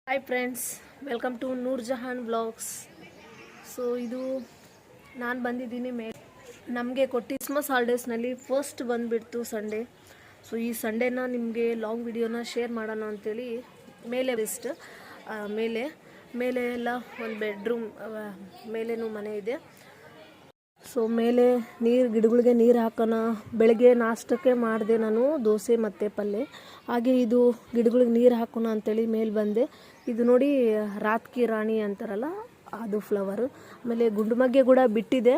Hi friends, welcome to Noor Jahan vlogs. So ಇದು ನಾನು ಬಂದಿದ್ದೀನಿ ನಮಗೆ ಕ್ರಿಸ್ಮಸ್ ಹಾಲಿಡೇಸ್ನಲ್ಲಿ ಫಸ್ಟ್ ಬಂದುಬಿಡ್ತು ಸಂಡೇ. ಸೊ ಈ ಸಂಡೇನ ನಿಮಗೆ ಲಾಂಗ್ ವಿಡಿಯೋನ ಶೇರ್ ಮಾಡೋಣ ಅಂತೇಳಿ ಮೇಲೆ ಮೇಲೆ ಎಲ್ಲ ಒಂದು ಬೆಡ್ರೂಮ್ ಮೇಲೇನೂ ಮನೆ ಇದೆ. ಸೊ ಮೇಲೆ ಗಿಡಗಳಿಗೆ ನೀರು ಹಾಕೋಣ. ಬೆಳಗ್ಗೆ ನಾಷ್ಟಕ್ಕೆ ಮಾಡಿದೆ ನಾನು ದೋಸೆ ಮತ್ತು ಪಲ್ಯ. ಹಾಗೆ ಇದು ಗಿಡಗಳಿಗೆ ನೀರು ಹಾಕೋಣ ಅಂತೇಳಿ ಮೇಲೆ ಬಂದೆ. ಇದು ನೋಡಿ ರಾತ್ಕಿ ರಾಣಿ ಅಂತಾರಲ್ಲ ಅದು ಫ್ಲವರು. ಆಮೇಲೆ ಗುಂಡುಮಗ್ಗೆ ಕೂಡ ಬಿಟ್ಟಿದೆ,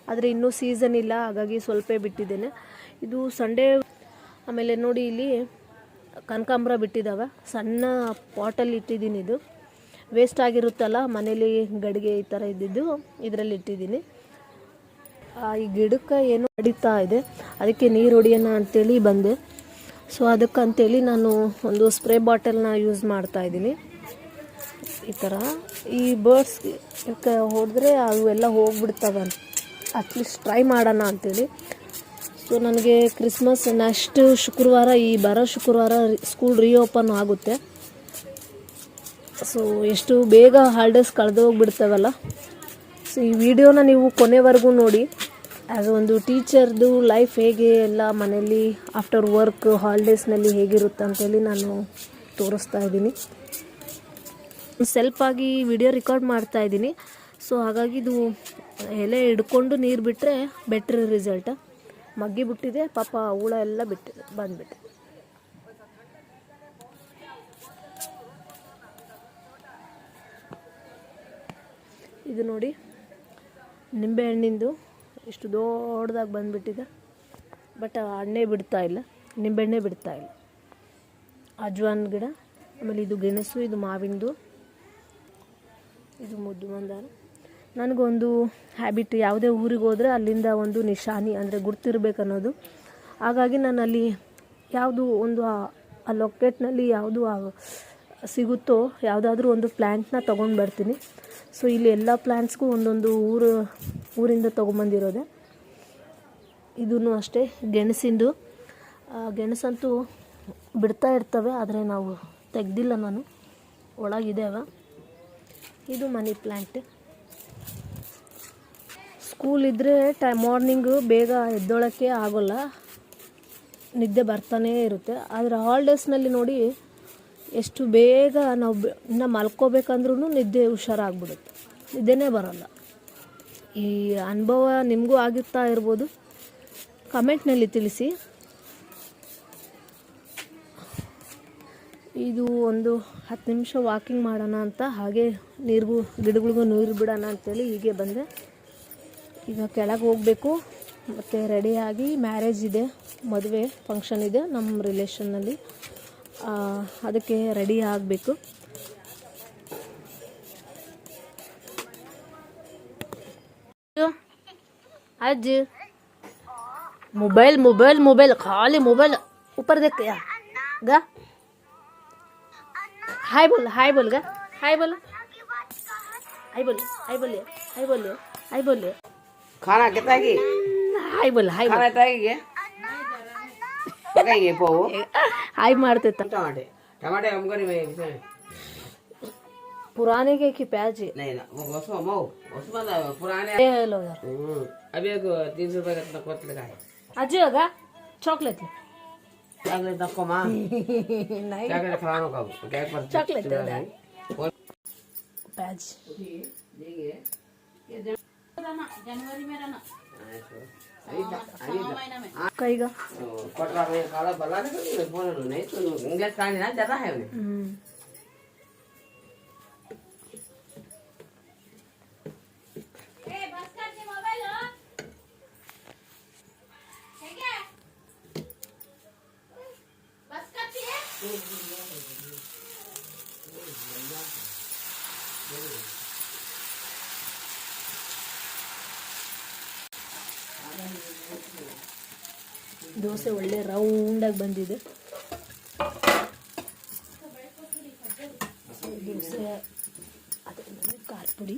ಆದರೆ ಇನ್ನೂ ಸೀಸನ್ ಇಲ್ಲ, ಹಾಗಾಗಿ ಸ್ವಲ್ಪ ಬಿಟ್ಟಿದ್ದೇನೆ. ಇದು ಸಂಡೇ. ಆಮೇಲೆ ನೋಡಿ ಇಲ್ಲಿ ಕನಕಾಂಬರ ಬಿಟ್ಟಿದ್ದಾವೆ, ಸಣ್ಣ ಪಾಟಲ್ಲಿ ಇಟ್ಟಿದ್ದೀನಿ. ಇದು ವೇಸ್ಟ್ ಆಗಿರುತ್ತಲ್ಲ ಮನೇಲಿ ಗಡಿಗೆ ಈ ಥರ ಇದ್ದಿದ್ದು, ಇದರಲ್ಲಿ ಇಟ್ಟಿದ್ದೀನಿ. ಈ ಗಿಡಕ್ಕೆ ಏನೋ ಅಡಿತಾ ಇದೆ, ಅದಕ್ಕೆ ನೀರು ಹೊಡಿಯೋಣ ಅಂತೇಳಿ ಬಂದೆ. ಸೊ ಅದಕ್ಕಂತೇಳಿ ನಾನು ಒಂದು ಸ್ಪ್ರೇ ಬಾಟಲ್ನ ಯೂಸ್ ಮಾಡ್ತಾ ಇದ್ದೀನಿ. ಈ ಥರ ಈ ಬರ್ಡ್ಸ್ ಹೊಡೆದ್ರೆ ಅವೆಲ್ಲ ಹೋಗ್ಬಿಡ್ತವೆ, ಅಟ್ಲೀಸ್ಟ್ ಟ್ರೈ ಮಾಡೋಣ ಅಂತೇಳಿ. ಸೊ ನನಗೆ ಕ್ರಿಸ್ಮಸ್ ನೆಕ್ಸ್ಟ್ ಶುಕ್ರವಾರ, ಈ ಬರೋ ಶುಕ್ರವಾರ ಸ್ಕೂಲ್ ರೀಓಪನ್ ಆಗುತ್ತೆ. ಸೊ ಎಷ್ಟು ಬೇಗ ಹಾಲಿಡೇಸ್ ಕಳೆದೋಗ್ಬಿಡ್ತವಲ್ಲ. ಸೊ ಈ ವಿಡಿಯೋನ ನೀವು ಕೊನೆವರೆಗೂ ನೋಡಿ. ಆ್ಯಸ್ ಒಂದು ಟೀಚರ್ದು ಲೈಫ್ ಹೇಗೆ ಎಲ್ಲ ಮನೇಲಿ ಆಫ್ಟರ್ ವರ್ಕ್ ಹಾಲಿಡೇಸ್ನಲ್ಲಿ ಹೇಗಿರುತ್ತೆ ಅಂತೇಳಿ ನಾನು ತೋರಿಸ್ತಾ ಇದ್ದೀನಿ. ಸೆಲ್ಫಾಗಿ ವಿಡಿಯೋ ರೆಕಾರ್ಡ್ ಮಾಡ್ತಾ ಇದ್ದೀನಿ. ಸೊ ಹಾಗಾಗಿ ಇದು ಎಲೆ ಹಿಡ್ಕೊಂಡು ನೀರು ಬಿಟ್ಟರೆ ಬೆಟ್ರ್ ರಿಸಲ್ಟ್. ಮಗ್ಗಿ ಬಿಟ್ಟಿದೆ ಪಾಪ, ಹುಳ ಎಲ್ಲ ಬಂದ್ಬಿಟ್ಟೆ. ಇದು ನೋಡಿ ನಿಂಬೆ ಹಣ್ಣಿಂದು ಇಷ್ಟು ದೊಡ್ಡದಾಗಿ ಬಂದುಬಿಟ್ಟಿದೆ, ಬಟ್ ಹಣ್ಣೇ ಬಿಡ್ತಾ ಇಲ್ಲ, ನಿಂಬೆಹಣ್ಣೆ ಬಿಡ್ತಾ ಇಲ್ಲ. ಅಜ್ವಾನ್ ಗಿಡ, ಆಮೇಲೆ ಇದು ಗೆಣಸು, ಇದು ಮಾವಿಂದು, ಇದು ಮುದ್ದು ಮಂದಾರ. ನನಗೊಂದು ಹ್ಯಾಬಿಟ್, ಯಾವುದೇ ಊರಿಗೆ ಹೋದರೆ ಅಲ್ಲಿಂದ ಒಂದು ನಿಶಾನಿ ಅಂದರೆ ಗುರ್ತಿರ್ಬೇಕನ್ನೋದು. ಹಾಗಾಗಿ ನಾನು ಅಲ್ಲಿ ಯಾವುದು ಒಂದು ಆ ಲೊಕೇಟ್ನಲ್ಲಿ ಯಾವುದು ಸಿಗುತ್ತೋ ಯಾವುದಾದ್ರೂ ಒಂದು ಪ್ಲ್ಯಾಂಟ್ನ ತೊಗೊಂಡು ಬರ್ತೀನಿ. ಸೊ ಇಲ್ಲಿ ಎಲ್ಲ ಪ್ಲ್ಯಾಂಟ್ಸ್ಗೂ ಒಂದೊಂದು ಊರಿಂದ ತೊಗೊಂಬಂದಿರೋದೆ. ಇದೂ ಅಷ್ಟೇ ಗೆಣಸಿಂದು. ಗೆಣಸಂತೂ ಬಿಡ್ತಾ ಇರ್ತವೆ, ಆದರೆ ನಾವು ತೆಗ್ದಿಲ್ಲ, ನಾನು ಒಳಗಿದ್ದೇವೆ. ಇದು ಮನಿ ಪ್ಲ್ಯಾಂಟ್. ಸ್ಕೂಲ್ ಇದ್ದರೆ ಮಾರ್ನಿಂಗು ಬೇಗ ಎದ್ದೊಳಕ್ಕೆ ಆಗೋಲ್ಲ, ನಿದ್ದೆ ಬರ್ತಾನೇ ಇರುತ್ತೆ. ಆದರೆ ಹಾಲಿಡೇಸ್ನಲ್ಲಿ ನೋಡಿ ಎಷ್ಟು ಬೇಗ ನಾವು ಇನ್ನು ಮಲ್ಕೋಬೇಕಂದ್ರೂ ನಿದ್ದೆ ಹುಷಾರಾಗ್ಬಿಡುತ್ತೆ, ನಿದ್ದೆನೇ ಬರೋಲ್ಲ. ಈ ಅನುಭವ ನಿಮಗೂ ಆಗಿರ್ತಾ ಇರ್ಬೋದು, ಕಮೆಂಟ್ನಲ್ಲಿ ತಿಳಿಸಿ. ಇದು ಒಂದು 10 ನಿಮಿಷ ವಾಕಿಂಗ್ ಮಾಡೋಣ ಅಂತ, ಹಾಗೆ ಗಿಡಗಳಿಗೂ ನೀರು ಬಿಡೋಣ ಅಂತೇಳಿ ಹೀಗೆ ಬಂದೆ. ಈಗ ಕೆಳಗೆ ಹೋಗಬೇಕು, ಮತ್ತು ರೆಡಿಯಾಗಿ ಮ್ಯಾರೇಜ್ ಇದೆ, ಮದುವೆ ಫಂಕ್ಷನ್ ಇದೆ ನಮ್ಮ ರಿಲೇಷನ್ನಲ್ಲಿ, ಅದಕ್ಕೆ ರೆಡಿ ಆಗಬೇಕು. आज मोबाइल मोबाइल मोबाइल खाली मोबाइल ऊपर देख क्या गा हाय बोल गा हाय बोल हाय बोलिए हाय बोलिए हाय बोलिए हाय बोलिए खाना कितना की हाय बोल हाय खाना ताईगे पकाएंगे पो हाय मारते तब टमाटे टमाटे हम करी में पुराने के की प्याज नहीं ना वो उसमें पुराने ये लो यार अभी एक 300 रुपए का कोट लगा है अजी होगा चॉकलेट चॉकलेट तक को मां नहीं चॉकलेट खिलानो का केक पर चॉकलेट प्याज देंगे ये जनवरी में रहना कईगा कोटरा में काला बला नहीं तो इंग्लिश कहानी ना ज्यादा है उन्हें ದೋಸೆ ಒಳ್ಳೆ ರೌಂಡಾಗಿ ಬಂದಿದೆ. ದೋಸೆ ಅದರಲ್ಲಿ ಖಾರ ಪುಡಿ,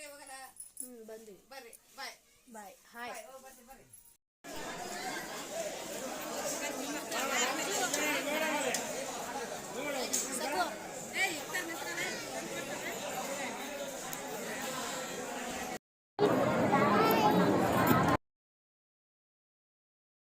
ಹೋಗಲ್ಲ ಬಂದ್ವಿ ಬರ್ರಿ ಬಾಯ್ ಬಾಯ್ ಹಾಯ್ ಬರ್ರಿ ಬರ್ರಿ